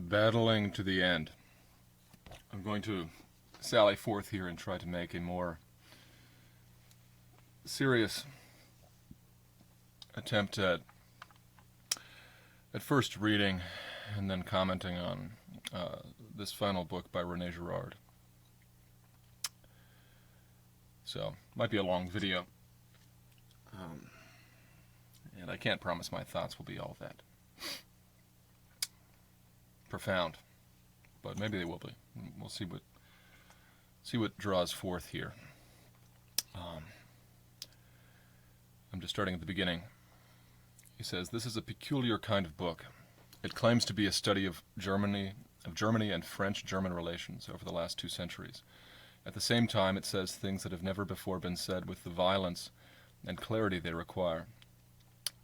battling to the end. I'm going to sally forth here and try to make a more serious attempt at first reading and then commenting on this final book by René Girard. So, might be a long video, and I can't promise my thoughts will be all that profound, but maybe they will be. We'll see what draws forth here. I'm just starting at the beginning. He says, "This is a peculiar kind of book. It claims to be a study of Germany and French-German relations over the last 2 centuries. At the same time, it says things that have never before been said with the violence and clarity they require.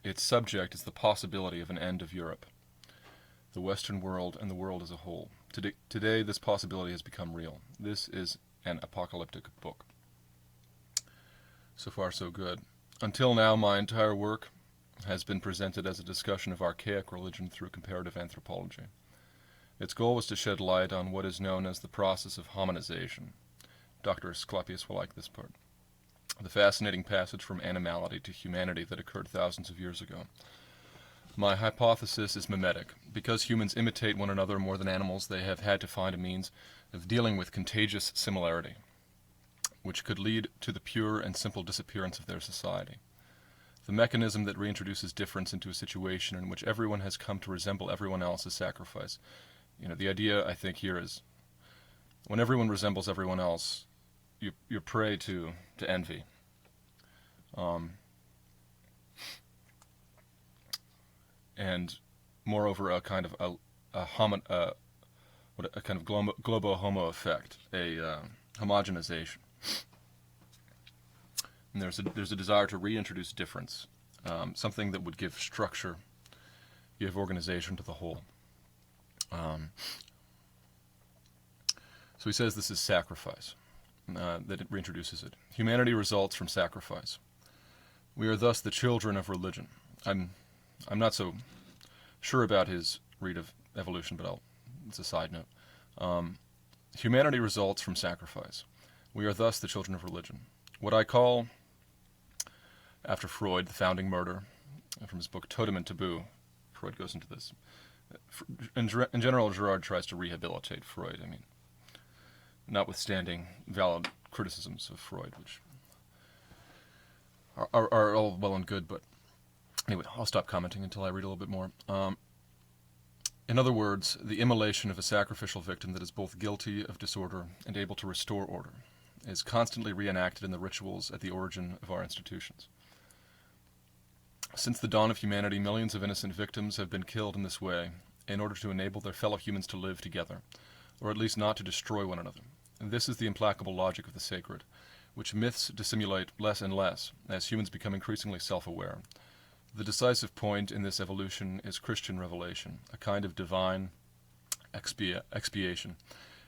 Its subject is the possibility of an end of Europe, the Western world, and the world as a whole. Today, this possibility has become real. This is an apocalyptic book." So far, so good. Until now, my entire work has been presented as a discussion of archaic religion through comparative anthropology. Its goal was to shed light on what is known as the process of hominization. Dr. Asclepius will like this part. The fascinating passage from animality to humanity that occurred thousands of years ago. My hypothesis is mimetic. Because humans imitate one another more than animals, they have had to find a means of dealing with contagious similarity, which could lead to the pure and simple disappearance of their society. The mechanism that reintroduces difference into a situation in which everyone has come to resemble everyone else is sacrifice. The idea, I think, here is when everyone resembles everyone else, you're prey to envy. And moreover, a kind of a kind of globo-homo effect, a homogenization. And there's a desire to reintroduce difference, something that would give structure, give organization to the whole. So he says this is sacrifice, that it reintroduces it. Humanity results from sacrifice. We are thus the children of religion. I'm not so sure about his read of evolution, but it's a side note. Humanity results from sacrifice. We are thus the children of religion. What I call, after Freud, the founding murder, from his book Totem and Taboo, Freud goes into this. In general, Girard tries to rehabilitate Freud. Notwithstanding valid criticisms of Freud, which are all well and good, but anyway, I'll stop commenting until I read a little bit more. In other words, the immolation of a sacrificial victim that is both guilty of disorder and able to restore order is constantly reenacted in the rituals at the origin of our institutions. Since the dawn of humanity, millions of innocent victims have been killed in this way in order to enable their fellow humans to live together, or at least not to destroy one another. And this is the implacable logic of the sacred, which myths dissimulate less and less as humans become increasingly self-aware. The decisive point in this evolution is Christian revelation, a kind of divine expiation,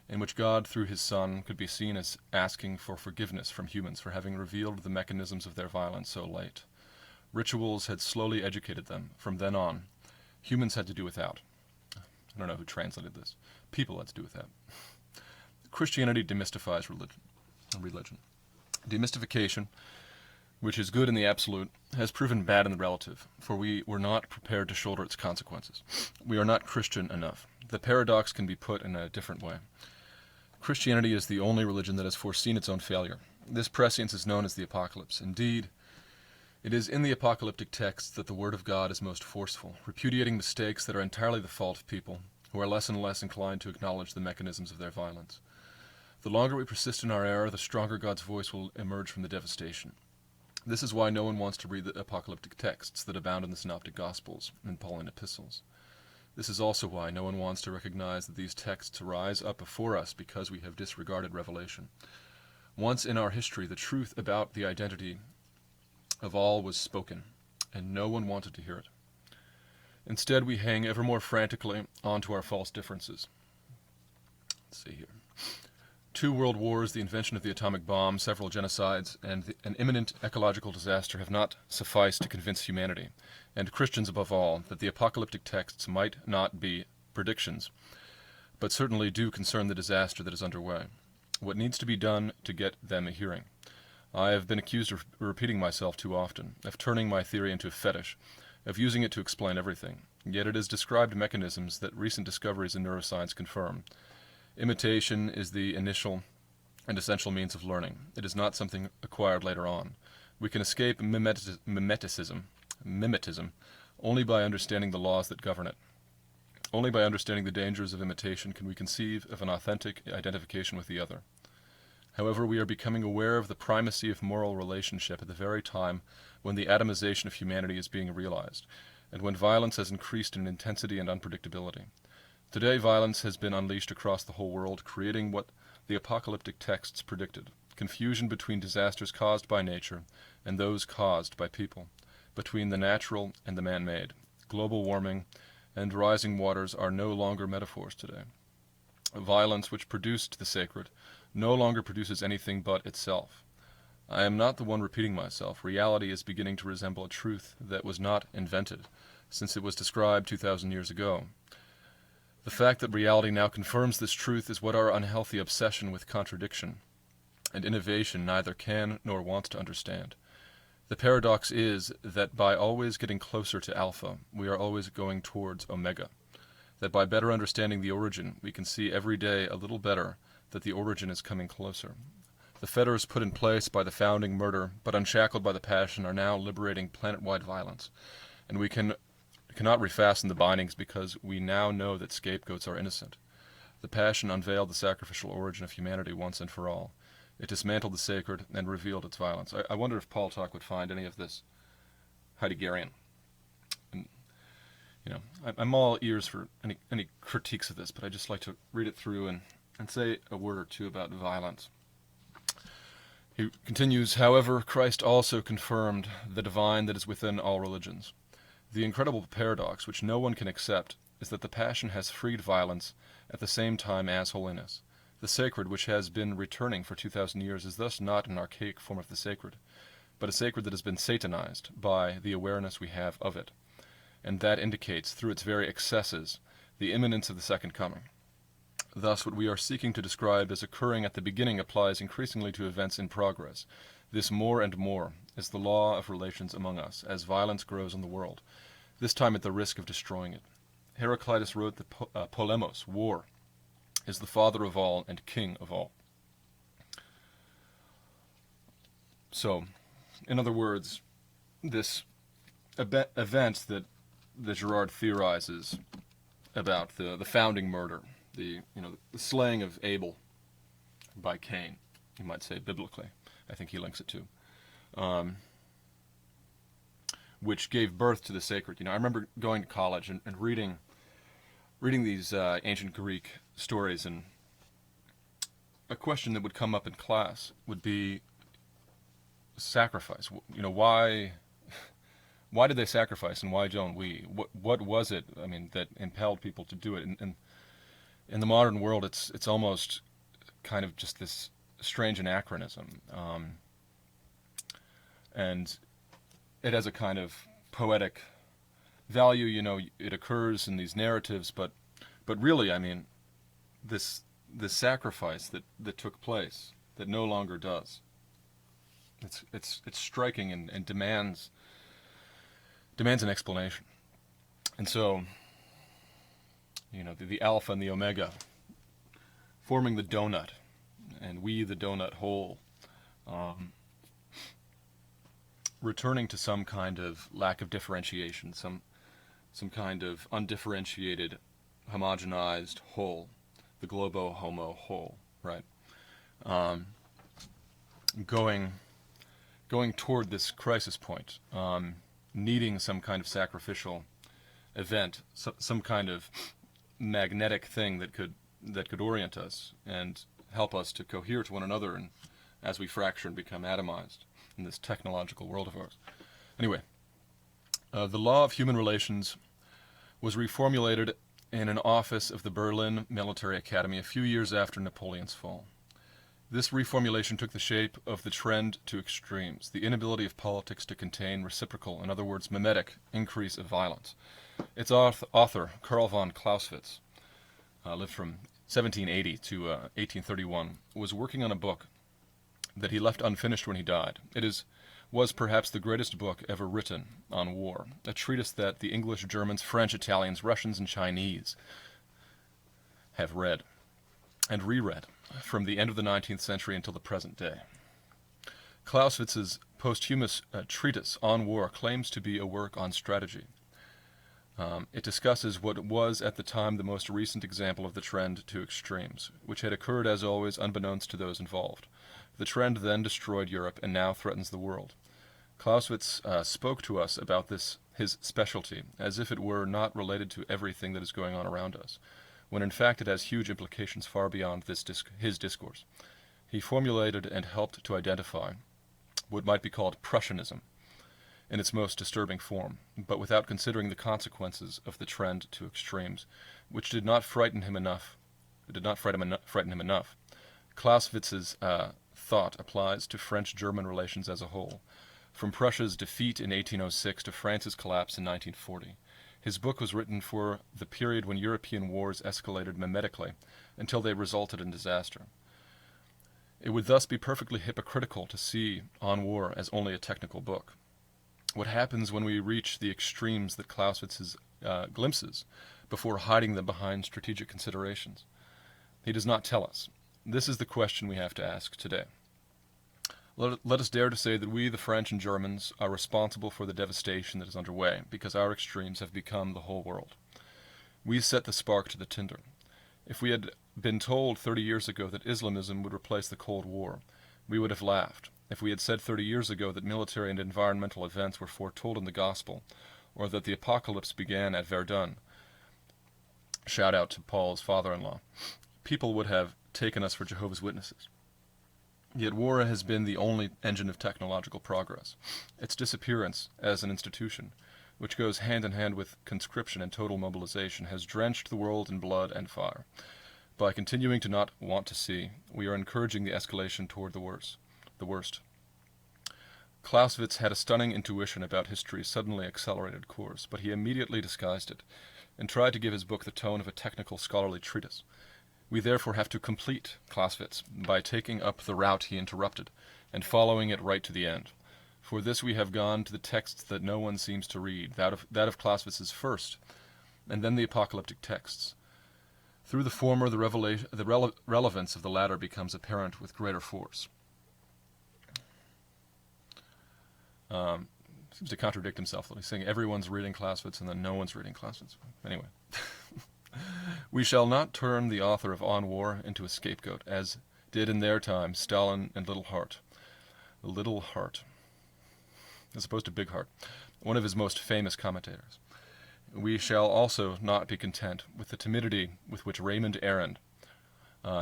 in which God, through his Son, could be seen as asking for forgiveness from humans for having revealed the mechanisms of their violence so late. Rituals had slowly educated them. From then on, humans had to do without. I don't know who translated this. People had to do without. Christianity demystifies religion. Demystification, which is good in the absolute, has proven bad in the relative, for we were not prepared to shoulder its consequences. We are not Christian enough. The paradox can be put in a different way. Christianity is the only religion that has foreseen its own failure. This prescience is known as the apocalypse. Indeed, it is in the apocalyptic texts that the word of God is most forceful, repudiating mistakes that are entirely the fault of people, who are less and less inclined to acknowledge the mechanisms of their violence. The longer we persist in our error, the stronger God's voice will emerge from the devastation. This is why no one wants to read the apocalyptic texts that abound in the Synoptic Gospels and Pauline epistles. This is also why no one wants to recognize that these texts rise up before us because we have disregarded revelation. Once in our history, the truth about the identity of all was spoken, and no one wanted to hear it. Instead, we hang ever more frantically onto our false differences. Let's see here. 2 world wars, the invention of the atomic bomb, several genocides, and an imminent ecological disaster have not sufficed to convince humanity, and Christians above all, that the apocalyptic texts might not be predictions, but certainly do concern the disaster that is underway. What needs to be done to get them a hearing? I have been accused of repeating myself too often, of turning my theory into a fetish, of using it to explain everything. Yet it is described mechanisms that recent discoveries in neuroscience confirm. Imitation is the initial and essential means of learning. It is not something acquired later on. We can escape mimetism only by understanding the laws that govern it. Only by understanding the dangers of imitation can we conceive of an authentic identification with the other. However, we are becoming aware of the primacy of moral relationship at the very time when the atomization of humanity is being realized, and when violence has increased in intensity and unpredictability. Today, violence has been unleashed across the whole world, creating what the apocalyptic texts predicted: confusion between disasters caused by nature and those caused by people, between the natural and the man-made. Global warming and rising waters are no longer metaphors today. Violence, which produced the sacred, no longer produces anything but itself. I am not the one repeating myself. Reality is beginning to resemble a truth that was not invented, since it was described 2,000 years ago. The fact that reality now confirms this truth is what our unhealthy obsession with contradiction and innovation neither can nor wants to understand. The paradox is that by always getting closer to alpha, we are always going towards omega. That by better understanding the origin, we can see every day a little better that the origin is coming closer. The fetters put in place by the founding murder, but unshackled by the passion, are now liberating planet-wide violence. And we cannot refasten the bindings because we now know that scapegoats are innocent. The passion unveiled the sacrificial origin of humanity once and for all. It dismantled the sacred and revealed its violence. I wonder if Paul Talk would find any of this Heideggerian. And, I'm all ears for any critiques of this, but I just like to read it through and say a word or two about violence. He continues, however, Christ also confirmed the divine that is within all religions. The incredible paradox, which no one can accept, is that the passion has freed violence at the same time as holiness. The sacred, which has been returning for 2,000 years, is thus not an archaic form of the sacred, but a sacred that has been satanized by the awareness we have of it, and that indicates, through its very excesses, the imminence of the second coming. Thus, what we are seeking to describe as occurring at the beginning applies increasingly to events in progress. This more and more is the law of relations among us, as violence grows in the world, this time at the risk of destroying it. Heraclitus wrote that polemos, war, is the father of all and king of all. So, in other words, this event that Girard theorizes about the founding murder, the slaying of Abel by Cain, you might say biblically, I think he links it to, which gave birth to the sacred. I remember going to college and reading these ancient Greek stories, and a question that would come up in class would be sacrifice. Why did they sacrifice, and why don't we? What was it? That impelled people to do it? And in the modern world, it's almost kind of just this strange anachronism, and it has a kind of poetic value. It occurs in these narratives, but really, this sacrifice that took place that no longer does. It's striking and demands an explanation. And so, the alpha and the omega forming the donut, and we the donut hole, returning to some kind of lack of differentiation, some kind of undifferentiated, homogenized whole, the globo-homo whole, right? Going toward this crisis point, needing some kind of sacrificial event, some kind of magnetic thing that could orient us and help us to cohere to one another, and as we fracture and become atomized in this technological world of ours. Anyway, the law of human relations was reformulated in an office of the Berlin Military Academy a few years after Napoleon's fall. This reformulation took the shape of the trend to extremes, the inability of politics to contain reciprocal, in other words, mimetic, increase of violence. Its author, Karl von Clausewitz, lived from 1780 to 1831, was working on a book that he left unfinished when he died. Was perhaps the greatest book ever written on war, a treatise that the English, Germans, French, Italians, Russians, and Chinese have read and reread from the end of the 19th century until the present day. Clausewitz's posthumous treatise on war claims to be a work on strategy. It discusses what was at the time the most recent example of the trend to extremes, which had occurred as always unbeknownst to those involved. The trend then destroyed Europe and now threatens the world. Clausewitz spoke to us about this, his specialty, as if it were not related to everything that is going on around us, when in fact it has huge implications far beyond his discourse. He formulated and helped to identify what might be called Prussianism in its most disturbing form, but without considering the consequences of the trend to extremes, which did not frighten him enough. Clausewitz's thought applies to French-German relations as a whole, from Prussia's defeat in 1806 to France's collapse in 1940. His book was written for the period when European wars escalated mimetically until they resulted in disaster. It would thus be perfectly hypocritical to see On War as only a technical book. What happens when we reach the extremes that Clausewitz glimpses before hiding them behind strategic considerations? He does not tell us. This is the question we have to ask today. Let us dare to say that we, the French and Germans, are responsible for the devastation that is underway, because our extremes have become the whole world. We set the spark to the tinder. If we had been told 30 years ago that Islamism would replace the Cold War, we would have laughed. If we had said 30 years ago that military and environmental events were foretold in the Gospel, or that the apocalypse began at Verdun, shout out to Paul's father-in-law, people would have taken us for Jehovah's Witnesses. Yet war has been the only engine of technological progress. Its disappearance as an institution, which goes hand in hand with conscription and total mobilization, has drenched the world in blood and fire. By continuing to not want to see, we are encouraging the escalation toward the worst. Clausewitz had a stunning intuition about history's suddenly accelerated course, but he immediately disguised it, and tried to give his book the tone of a technical scholarly treatise. We therefore have to complete Clausewitz by taking up the route he interrupted, and following it right to the end. For this we have gone to the texts that no one seems to read, that of Clausewitz's first, and then the apocalyptic texts. Through the former, the relevance of the latter becomes apparent with greater force. Seems to contradict himself. He's saying everyone's reading Clausewitz and then no one's reading Clausewitz. Anyway. We shall not turn the author of On War into a scapegoat, as did in their time Stalin and Little Heart. Little Heart, as opposed to Big Heart, one of his most famous commentators. We shall also not be content with the timidity with which Raymond Aron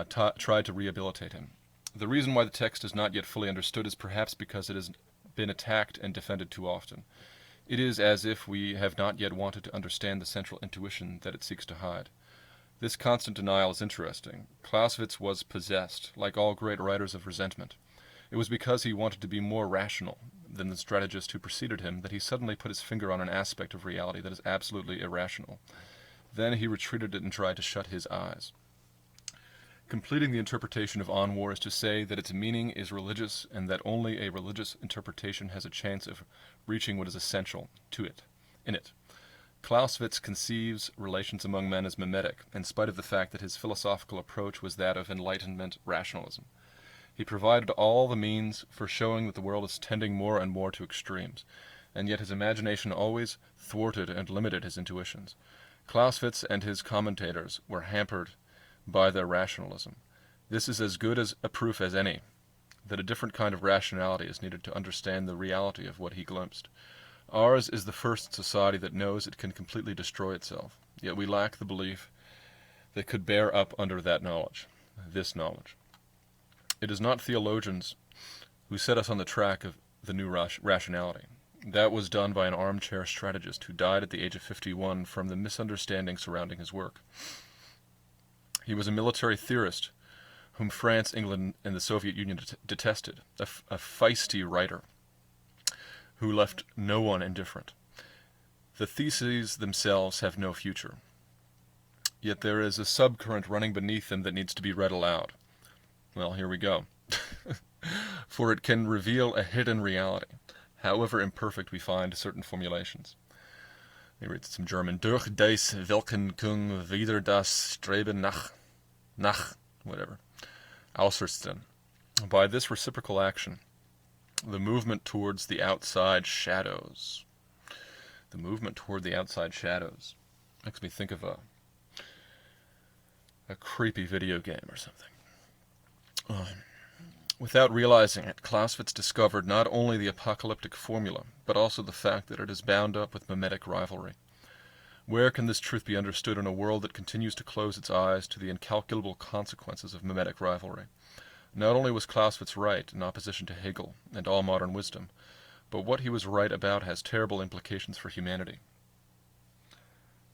tried to rehabilitate him. The reason why the text is not yet fully understood is perhaps because it has been attacked and defended too often. It is as if we have not yet wanted to understand the central intuition that it seeks to hide. This constant denial is interesting. Clausewitz was possessed, like all great writers, of resentment. It was because he wanted to be more rational than the strategist who preceded him that he suddenly put his finger on an aspect of reality that is absolutely irrational. Then he retreated it and tried to shut his eyes. Completing the interpretation of On War is to say that its meaning is religious and that only a religious interpretation has a chance of reaching what is essential to it, in it. Clausewitz conceives relations among men as mimetic, in spite of the fact that his philosophical approach was that of Enlightenment rationalism. He provided all the means for showing that the world is tending more and more to extremes, and yet his imagination always thwarted and limited his intuitions. Clausewitz and his commentators were hampered by their rationalism. This is as good as a proof as any that a different kind of rationality is needed to understand the reality of what he glimpsed. Ours is the first society that knows it can completely destroy itself, yet we lack the belief that could bear up under that knowledge, this knowledge. It is not theologians who set us on the track of the new rationality. That was done by an armchair strategist who died at the age of 51 from the misunderstanding surrounding his work. He was a military theorist whom France, England, and the Soviet Union detested, a feisty writer who left no one indifferent. The theses themselves have no future. yet there is a subcurrent running beneath them that needs to be read aloud. Well, here we go. For it can reveal a hidden reality, however imperfect we find certain formulations. He reads some German. Durch dies Wirkung wieder das Streben nach, whatever, Außersten. By this reciprocal action, the movement towards the outside shadows. The movement toward the outside shadows makes me think of a creepy video game or something. Without realizing it, Clausewitz discovered not only the apocalyptic formula, but also the fact that it is bound up with mimetic rivalry. Where can this truth be understood in a world that continues to close its eyes to the incalculable consequences of mimetic rivalry? Not only was Clausewitz right in opposition to Hegel and all modern wisdom, but what he was right about has terrible implications for humanity.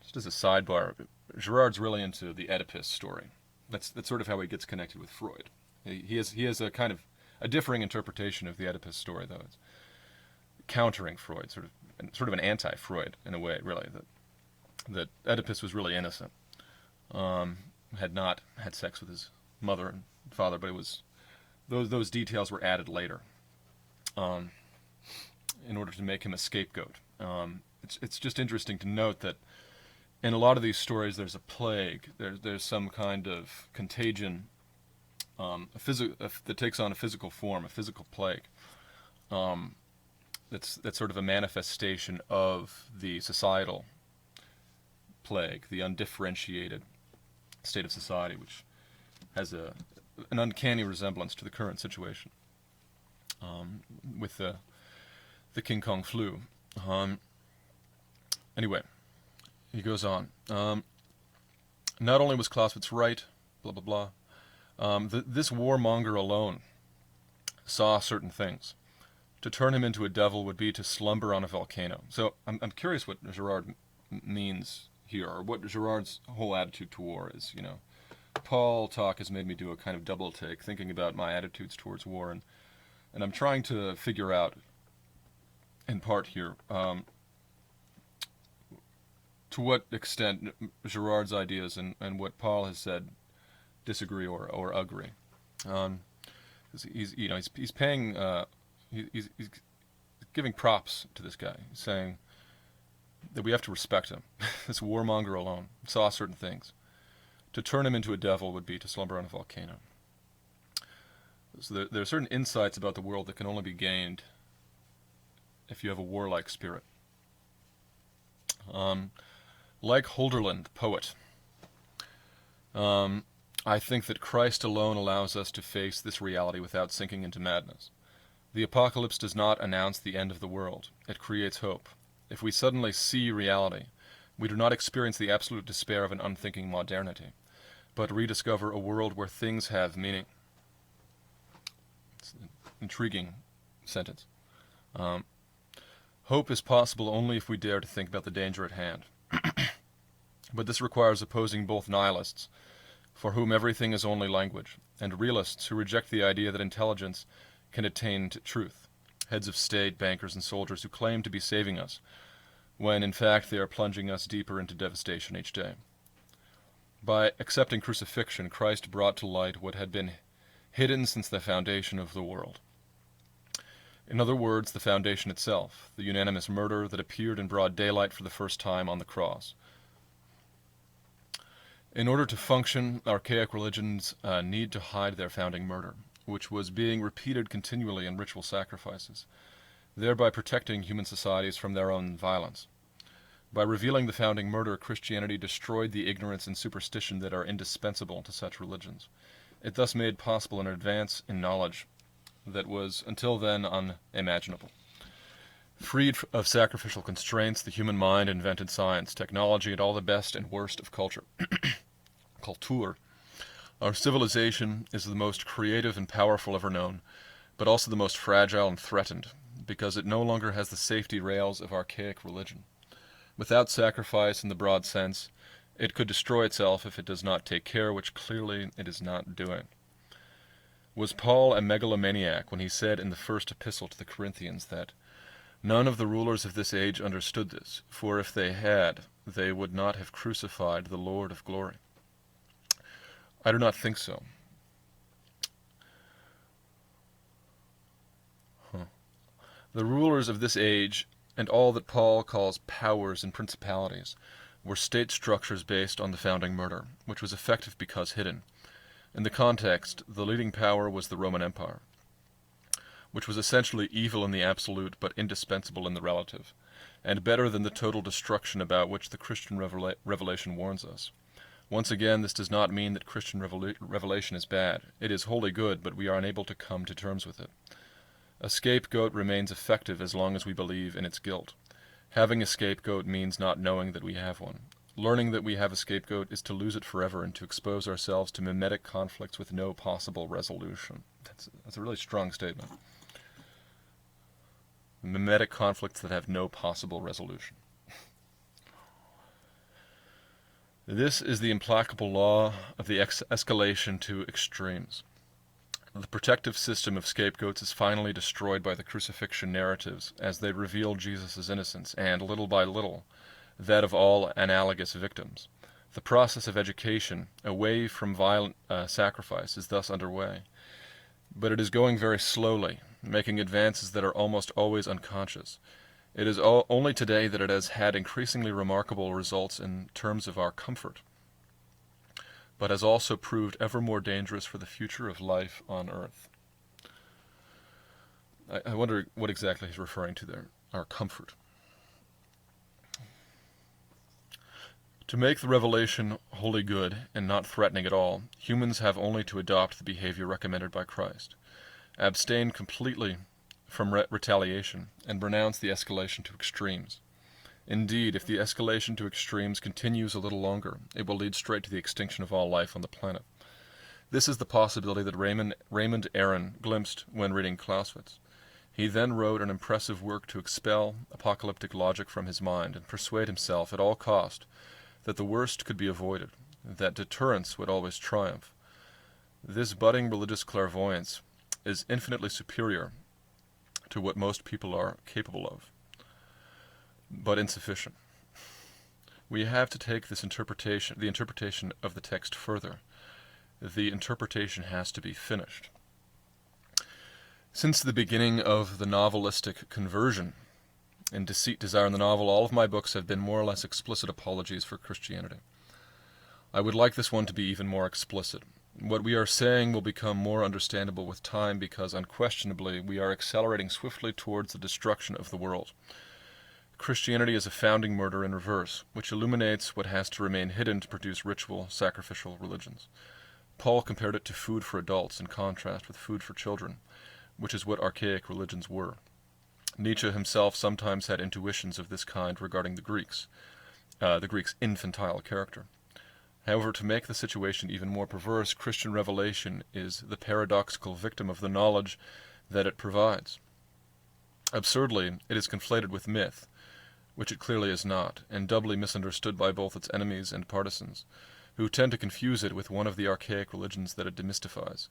Just as a sidebar, Girard's really into the Oedipus story. That's sort of how he gets connected with Freud. He has a kind of a differing interpretation of the Oedipus story, though. It's countering Freud, sort of an anti-Freud in a way, really. That Oedipus was really innocent, had not had sex with his mother and father, but it was those details were added later, in order to make him a scapegoat. It's just interesting to note that in a lot of these stories, there's a plague. There's some kind of contagion. That takes on a physical form, a physical plague. That's sort of a manifestation of the societal plague, the undifferentiated state of society, which has an uncanny resemblance to the current situation with the King Kong flu. Anyway, he goes on. Not only was Clausewitz right, blah blah blah. This warmonger alone saw certain things. To turn him into a devil would be to slumber on a volcano. So I'm curious what Girard means here, or what Girard's whole attitude to war is. You know, Paul talk has made me do a kind of double take, thinking about my attitudes towards war, and I'm trying to figure out, in part here, to what extent Girard's ideas and what Paul has said disagree or agree. He's paying he's giving props to this guy, saying that we have to respect him. This warmonger alone saw certain things. To turn him into a devil would be to slumber on a volcano. So there are certain insights about the world that can only be gained if you have a warlike spirit. Like Holderlin, the poet, I think that Christ alone allows us to face this reality without sinking into madness. The apocalypse does not announce the end of the world. It creates hope. If we suddenly see reality, we do not experience the absolute despair of an unthinking modernity, but rediscover a world where things have meaning. It's an intriguing sentence. Hope is possible only if we dare to think about the danger at hand. But this requires opposing both nihilists, for whom everything is only language, and realists who reject the idea that intelligence can attain to truth, heads of state, bankers, and soldiers who claim to be saving us, when in fact they are plunging us deeper into devastation each day. By accepting crucifixion, Christ brought to light what had been hidden since the foundation of the world. In other words, the foundation itself, the unanimous murder that appeared in broad daylight for the first time on the cross. In order to function, archaic religions need to hide their founding murder, which was being repeated continually in ritual sacrifices, thereby protecting human societies from their own violence. By revealing the founding murder, Christianity destroyed the ignorance and superstition that are indispensable to such religions. It thus made possible an advance in knowledge that was until then unimaginable. Freed of sacrificial constraints, the human mind invented science, technology, and all the best and worst of culture. Kultur. Our civilization is the most creative and powerful ever known, but also the most fragile and threatened, because it no longer has the safety rails of archaic religion. Without sacrifice in the broad sense, it could destroy itself if it does not take care, which clearly it is not doing. Was Paul a megalomaniac when he said in the first epistle to the Corinthians that none of the rulers of this age understood this, for if they had, they would not have crucified the Lord of glory? I do not think so. The rulers of this age, and all that Paul calls powers and principalities, were state structures based on the founding murder, which was effective because hidden. In the context, the leading power was the Roman Empire, which was essentially evil in the absolute but indispensable in the relative, and better than the total destruction about which the Christian revelation warns us. Once again, this does not mean that Christian revelation is bad. It is wholly good, but we are unable to come to terms with it. A scapegoat remains effective as long as we believe in its guilt. Having a scapegoat means not knowing that we have one. Learning that we have a scapegoat is to lose it forever and to expose ourselves to mimetic conflicts with no possible resolution. That's a really strong statement. Mimetic conflicts that have no possible resolution. This is the implacable law of the escalation to extremes. The protective system of scapegoats is finally destroyed by the crucifixion narratives as they reveal Jesus' innocence and, little by little, that of all analogous victims. The process of education away from violent sacrifice is thus underway, but it is going very slowly, making advances that are almost always unconscious. It is only today that it has had increasingly remarkable results in terms of our comfort, but has also proved ever more dangerous for the future of life on earth. I wonder what exactly he's referring to there, our comfort. To make the revelation wholly good and not threatening at all, humans have only to adopt the behavior recommended by Christ, abstain completely from retaliation, and renounce the escalation to extremes. Indeed, if the escalation to extremes continues a little longer, it will lead straight to the extinction of all life on the planet. This is the possibility that Raymond Aron glimpsed when reading Clausewitz. He then wrote an impressive work to expel apocalyptic logic from his mind and persuade himself at all cost that the worst could be avoided, that deterrence would always triumph. This budding religious clairvoyance is infinitely superior to what most people are capable of, but insufficient. We have to take this interpretation, the interpretation of the text further. The interpretation has to be finished. Since the beginning of the novelistic conversion in Deceit, Desire, and the Novel, all of my books have been more or less explicit apologies for Christianity. I would like this one to be even more explicit. What we are saying will become more understandable with time because unquestionably we are accelerating swiftly towards the destruction of the world. Christianity is a founding murder in reverse, which illuminates what has to remain hidden to produce ritual, sacrificial religions. Paul compared it to food for adults in contrast with food for children, which is what archaic religions were. Nietzsche himself sometimes had intuitions of this kind regarding the Greeks' infantile character. However, to make the situation even more perverse, Christian revelation is the paradoxical victim of the knowledge that it provides. Absurdly, it is conflated with myth, which it clearly is not, and doubly misunderstood by both its enemies and partisans, who tend to confuse it with one of the archaic religions that it demystifies.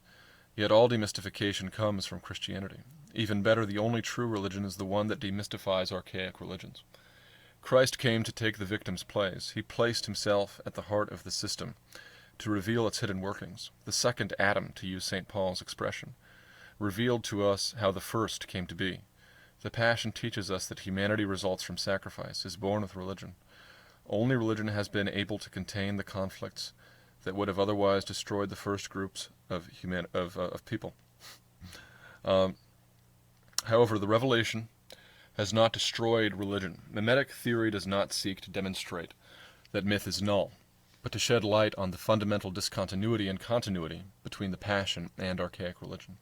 Yet all demystification comes from Christianity. Even better, the only true religion is the one that demystifies archaic religions. Christ came to take the victim's place. He placed himself at the heart of the system to reveal its hidden workings. The second Adam, to use St. Paul's expression, revealed to us how the first came to be. The Passion teaches us that humanity results from sacrifice, is born with religion. Only religion has been able to contain the conflicts that would have otherwise destroyed the first groups of people. However, the revelation has not destroyed religion. Mimetic theory does not seek to demonstrate that myth is null, but to shed light on the fundamental discontinuity and continuity between the Passion and archaic religion.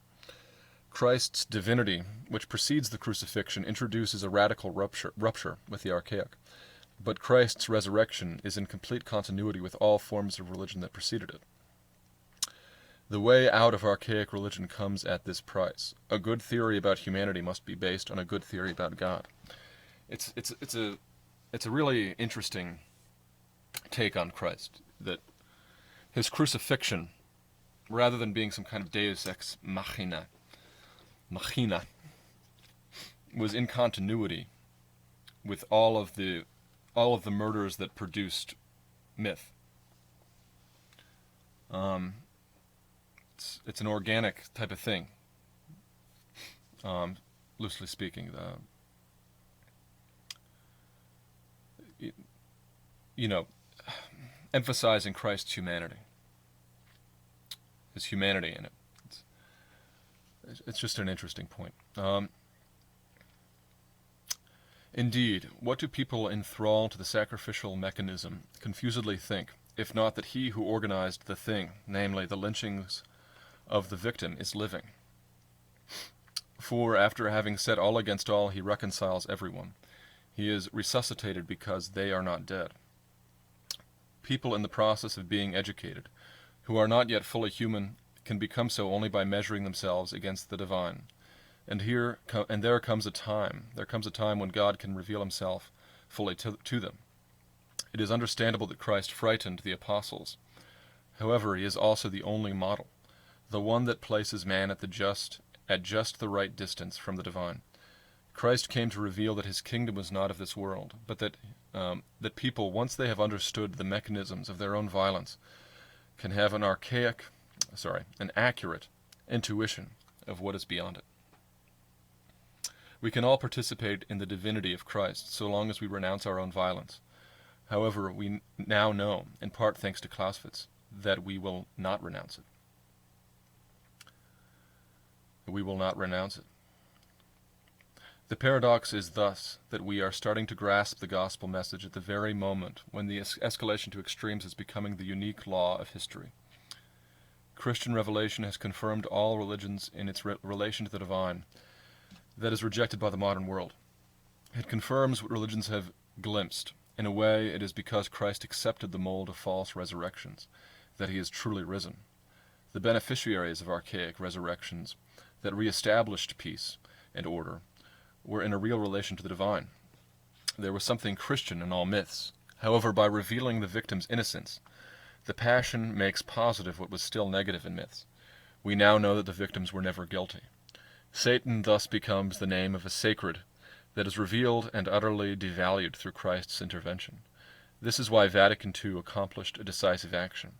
Christ's divinity, which precedes the crucifixion, introduces a radical rupture with the archaic, but Christ's resurrection is in complete continuity with all forms of religion that preceded it. The way out of archaic religion comes at this price. A good theory about humanity must be based on a good theory about God. It's a really interesting take on Christ, that his crucifixion, rather than being some kind of deus ex machina, was in continuity with all of the all of the murders that produced myth. It's an organic type of thing, loosely speaking. Emphasizing Christ's humanity, his humanity in it. It's just an interesting point. Indeed, what do people enthralled to the sacrificial mechanism confusedly think, if not that he who organized the thing, namely the lynchings of the victim, is living? For after having set all against all, he reconciles everyone. He is resuscitated because they are not dead. People in the process of being educated, who are not yet fully human, can become so only by measuring themselves against the divine. And there comes a time when God can reveal himself fully to them. It is understandable that Christ frightened the apostles. However, he is also the only model, the one that places man at just the right distance from the divine. Christ came to reveal that his kingdom was not of this world, but that people, once they have understood the mechanisms of their own violence, can have an accurate intuition of what is beyond it. We can all participate in the divinity of Christ so long as we renounce our own violence. However, we now know, in part thanks to Clausewitz, that we will not renounce it. We will not renounce it. The paradox is thus that we are starting to grasp the gospel message at the very moment when the escalation to extremes is becoming the unique law of history. Christian revelation has confirmed all religions in its relation to the divine. That is rejected by the modern world. It confirms what religions have glimpsed. In a way, it is because Christ accepted the mold of false resurrections that he is truly risen. The beneficiaries of archaic resurrections that re-established peace and order were in a real relation to the divine. There was something Christian in all myths. However, by revealing the victim's innocence, the passion makes positive what was still negative in myths. We now know that the victims were never guilty. Satan thus becomes the name of a sacred that is revealed and utterly devalued through Christ's intervention. This is why Vatican II accomplished a decisive action.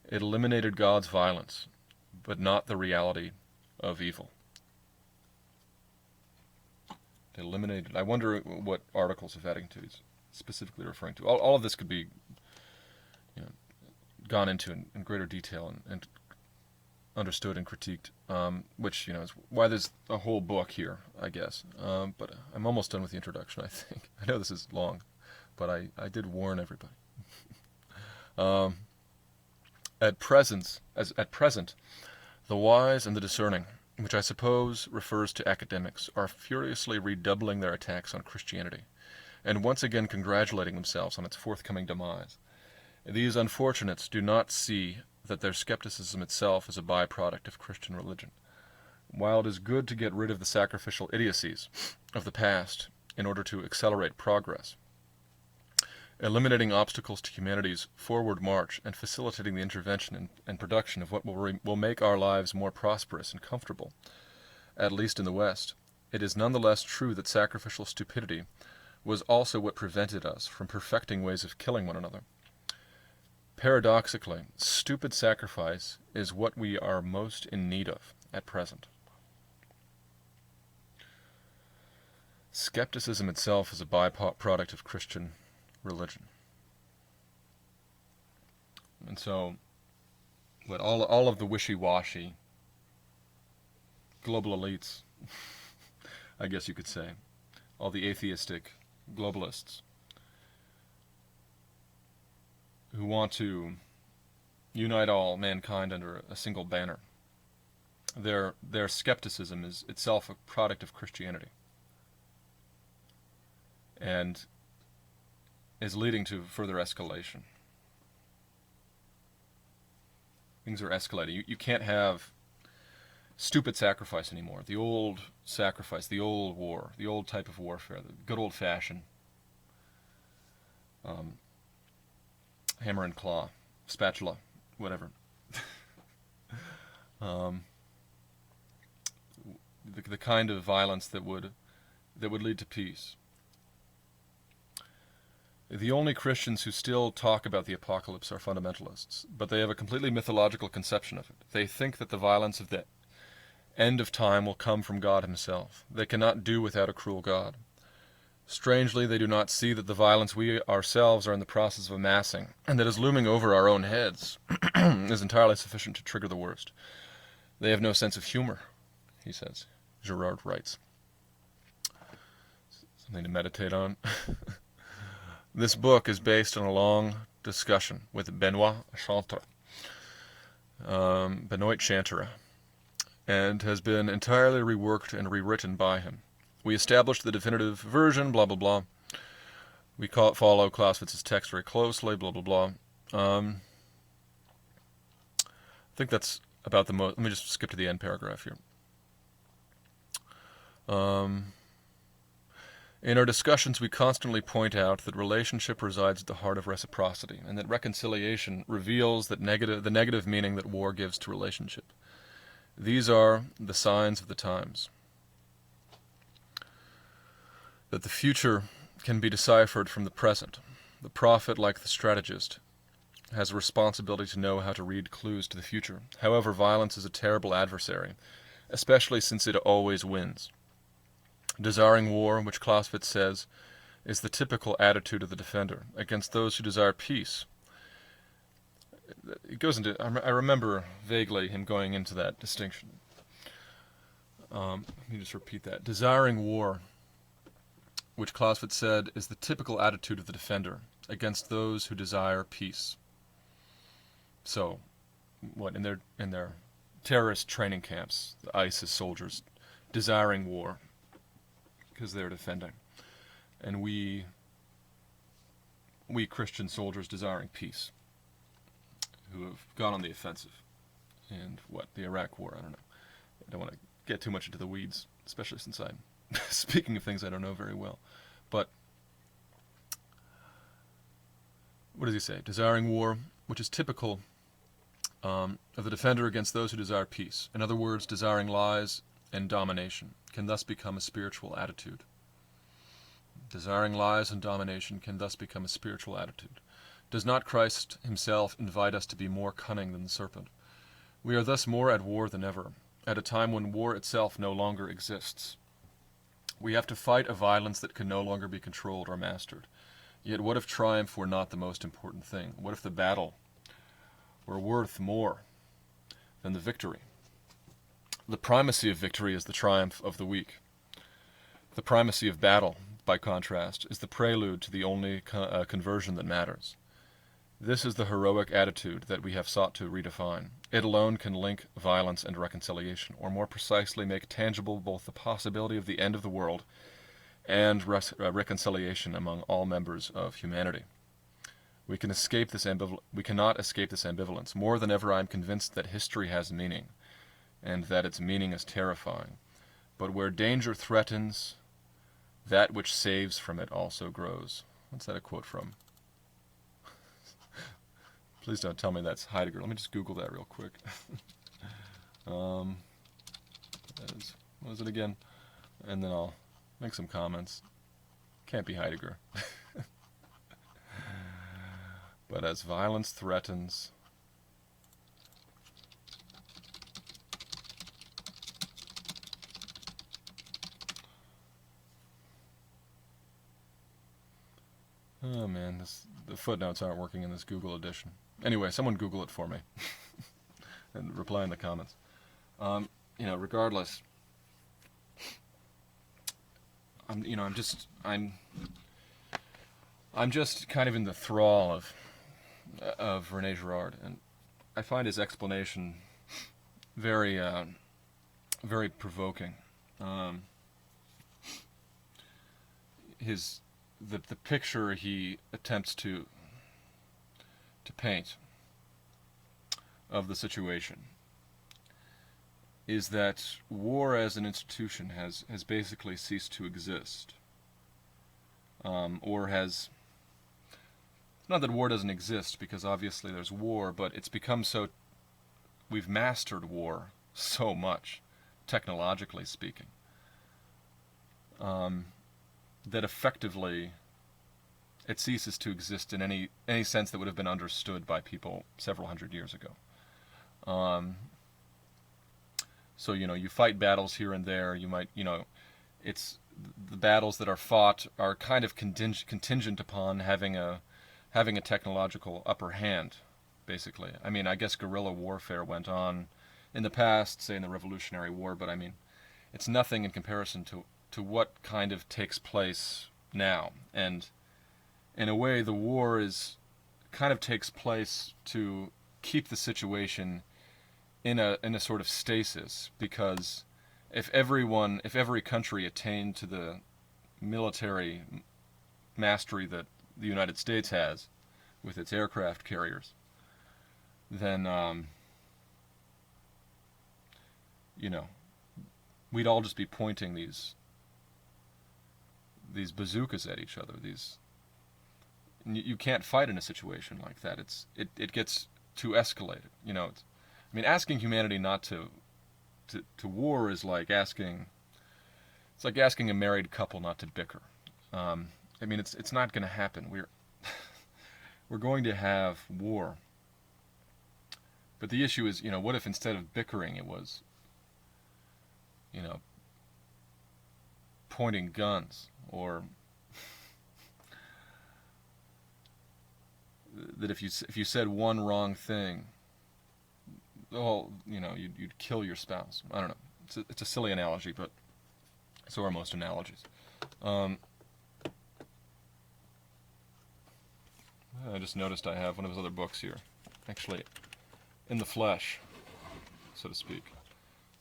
It eliminated God's violence, but not the reality of evil. It eliminated. I wonder what articles of Vatican II is specifically referring to. All of this could be, gone into in greater detail and understood and critiqued, which is why there's a whole book here, I guess. But I'm almost done with the introduction, I think. I know this is long, but I did warn everybody. At present, the wise and the discerning, which I suppose refers to academics, are furiously redoubling their attacks on Christianity, and once again congratulating themselves on its forthcoming demise. These unfortunates do not see that their skepticism itself is a byproduct of Christian religion. While it is good to get rid of the sacrificial idiocies of the past in order to accelerate progress, eliminating obstacles to humanity's forward march and facilitating the intervention and production of what will make our lives more prosperous and comfortable, at least in the West, it is nonetheless true that sacrificial stupidity was also what prevented us from perfecting ways of killing one another. Paradoxically, stupid sacrifice is what we are most in need of at present. Skepticism itself is a byproduct of Christian religion. And so, all of the wishy-washy global elites, I guess you could say, all the atheistic globalists who want to unite all mankind under a single banner, their skepticism is itself a product of Christianity and is leading to further escalation. Things are escalating. You can't have stupid sacrifice anymore. The old sacrifice, the old war, the old type of warfare, the good old-fashioned hammer and claw, spatula, whatever. The kind of violence that would lead to peace. The only Christians who still talk about the apocalypse are fundamentalists, but they have a completely mythological conception of it. They think that the violence of the end of time will come from God himself. They cannot do without a cruel God. Strangely, they do not see that the violence we ourselves are in the process of amassing, and that is looming over our own heads, is entirely sufficient to trigger the worst. They have no sense of humor, he says. Girard writes. Something to meditate on. This book is based on a long discussion with Benoit Chantre, and has been entirely reworked and rewritten by him. We established the definitive version, blah, blah, blah. We follow Clausewitz's text very closely, blah, blah, blah. I think that's about the most. Let me just skip to the end paragraph here. In our discussions, we constantly point out that relationship resides at the heart of reciprocity, and that reconciliation reveals that the negative meaning that war gives to relationship. These are the signs of the times. That the future can be deciphered from the present. The prophet, like the strategist, has a responsibility to know how to read clues to the future. However, violence is a terrible adversary, especially since it always wins. Desiring war, which Clausewitz says, is the typical attitude of the defender against those who desire peace. It goes into. I remember vaguely him going into that distinction. Let me just repeat that. Desiring war, which Clausewitz said, is the typical attitude of the defender against those who desire peace. So, what in their terrorist training camps, the ISIS soldiers desiring war because they're defending, and we Christian soldiers desiring peace, who have gone on the offensive, and the Iraq War. I don't know. I don't want to get too much into the weeds, especially since I'm speaking of things I don't know very well. But what does he say? Desiring war, which is typical of the defender against those who desire peace. In other words, desiring lies and domination can thus become a spiritual attitude. Desiring lies and domination can thus become a spiritual attitude. Does not Christ himself invite us to be more cunning than the serpent? We are thus more at war than ever, at a time when war itself no longer exists. We have to fight a violence that can no longer be controlled or mastered. Yet what if triumph were not the most important thing? What if the battle were worth more than the victory? The primacy of victory is the triumph of the weak. The primacy of battle, by contrast, is the prelude to the only conversion that matters. This is the heroic attitude that we have sought to redefine. It alone can link violence and reconciliation, or more precisely make tangible both the possibility of the end of the world and reconciliation among all members of humanity. We cannot escape this ambivalence. More than ever, I am convinced that history has meaning, and that its meaning is terrifying. But where danger threatens, that which saves from it also grows. What's that a quote from? Please don't tell me that's Heidegger. Let me just Google that real quick. What is it again? And then I'll make some comments. Can't be Heidegger. But as violence threatens, oh man, the footnotes aren't working in this Google edition. Anyway, someone Google it for me and reply in the comments. Regardless, I'm just kind of in the thrall of René Girard, and I find his explanation very, very provoking. The picture he attempts to paint of the situation is that war as an institution has basically ceased to exist, or has, not that war doesn't exist, because obviously there's war, but it's become so, we've mastered war so much, technologically speaking, that effectively it ceases to exist in any sense that would have been understood by people several hundred years ago. So, you fight battles here and there. You might, it's the battles that are fought are kind of contingent upon having a technological upper hand, basically. I mean, I guess guerrilla warfare went on in the past, say in the Revolutionary War, but I mean, it's nothing in comparison to what kind of takes place now. And in a way, the war is kind of takes place to keep the situation in a sort of stasis, because if every country attained to the military mastery that the United States has with its aircraft carriers, then we'd all just be pointing these bazookas at each other. You can't fight in a situation like that. It gets too escalated. I mean, asking humanity not to war is like asking a married couple not to bicker. I mean, it's not going to happen. We're going to have war. But the issue is, what if instead of bickering it was, pointing guns, or that if you said one wrong thing, you'd kill your spouse. I don't know. It's a silly analogy, but so are most analogies. I just noticed I have one of his other books here, actually, in the flesh, so to speak.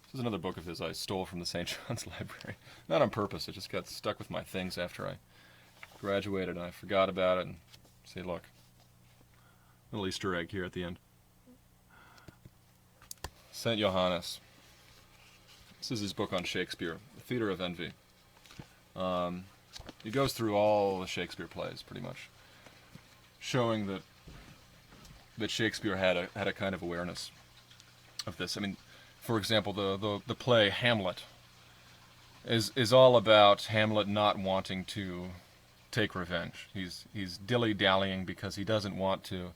This is another book of his I stole from the St. John's Library. Not on purpose, it just got stuck with my things after I graduated, and I forgot about it, and see, look, little Easter egg here at the end. St. Johannes. This is his book on Shakespeare, The Theatre of Envy. He goes through all the Shakespeare plays, pretty much, showing that Shakespeare had a kind of awareness of this. I mean, for example, the play Hamlet is all about Hamlet not wanting to take revenge. He's dilly-dallying because he doesn't want to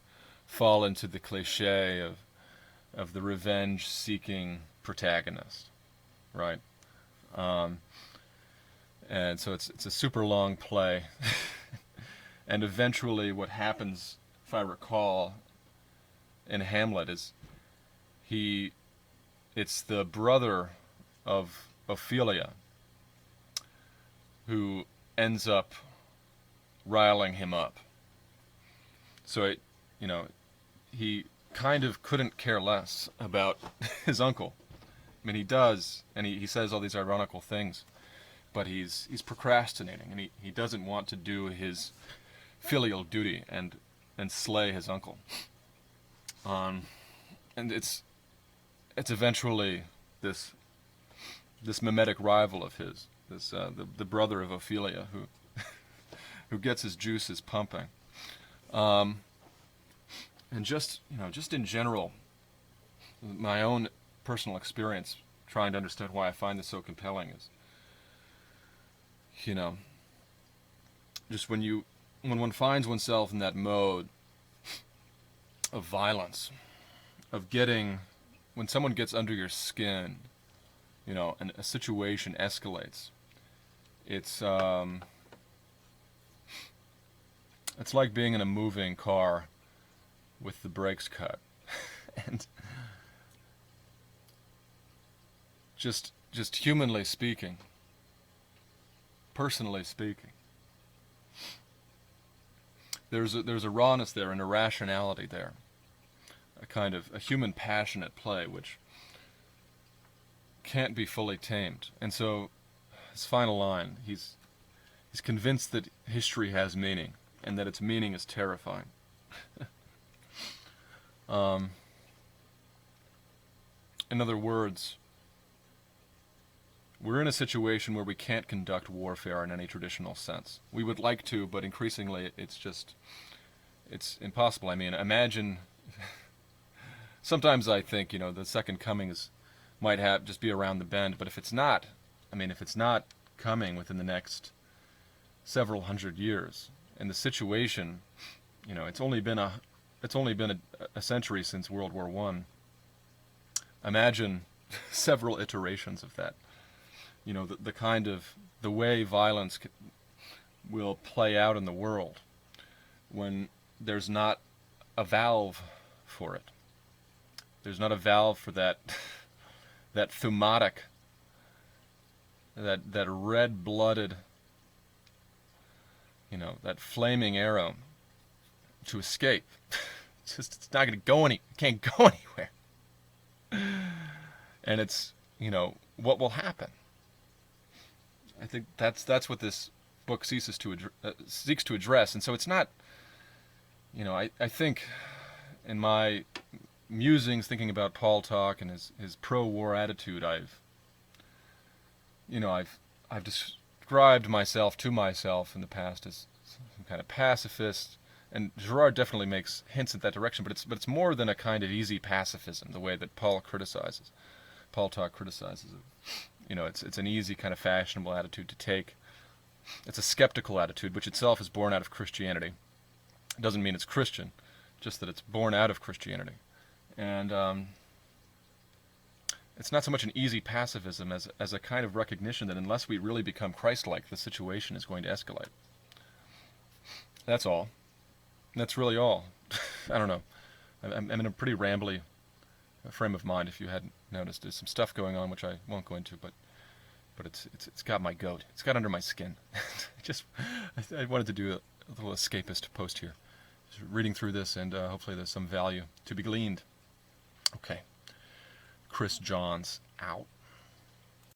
fall into the cliché of the revenge-seeking protagonist, right? And so it's a super long play, and eventually what happens, if I recall, in Hamlet is it's the brother of Ophelia who ends up riling him up. So he kind of couldn't care less about his uncle. I mean, he does, and he says all these ironical things, but he's procrastinating, and he doesn't want to do his filial duty and slay his uncle. And it's eventually this mimetic rival of his, the brother of Ophelia, who gets his juices pumping. And just in general, my own personal experience trying to understand why I find this so compelling is, just when one finds oneself in that mode of violence, when someone gets under your skin, and a situation escalates, it's like being in a moving car with the brakes cut. And just humanly speaking, personally speaking, there's a rawness there, an irrationality there, a human passion at play which can't be fully tamed. And so his final line, he's convinced that history has meaning and that its meaning is terrifying. In other words, we're in a situation where we can't conduct warfare in any traditional sense. We would like to, but increasingly it's impossible. I mean, imagine, sometimes I think, the second coming might just be around the bend, but if it's not coming within the next several hundred years, And the situation, it's only been a century since World War I. Imagine several iterations of that. The way violence will play out in the world when there's not a valve for it. There's not a valve for that that thumatic, that red-blooded, that flaming arrow to escape. It's not going to go can't go anywhere. And it's, what will happen? I think that's what this book seeks to address. And so it's not, I think in my musings thinking about Paul talk and his pro-war attitude, I've described myself to myself in the past as some kind of pacifist, and Girard definitely makes hints in that direction, but it's more than a kind of easy pacifism, the way that Paul talk criticizes it. It's an easy kind of fashionable attitude to take. It's a skeptical attitude, which itself is born out of Christianity. It doesn't mean it's Christian, just that it's born out of Christianity. And it's not so much an easy pacifism as a kind of recognition that unless we really become Christ-like, the situation is going to escalate. That's all. That's really all. I don't know. I'm in a pretty rambly frame of mind, if you hadn't noticed. There's some stuff going on which I won't go into, but it's got my goat. It's got under my skin. I wanted to do a little escapist post here. Just reading through this, and hopefully there's some value to be gleaned. Okay. Chris Johns, out.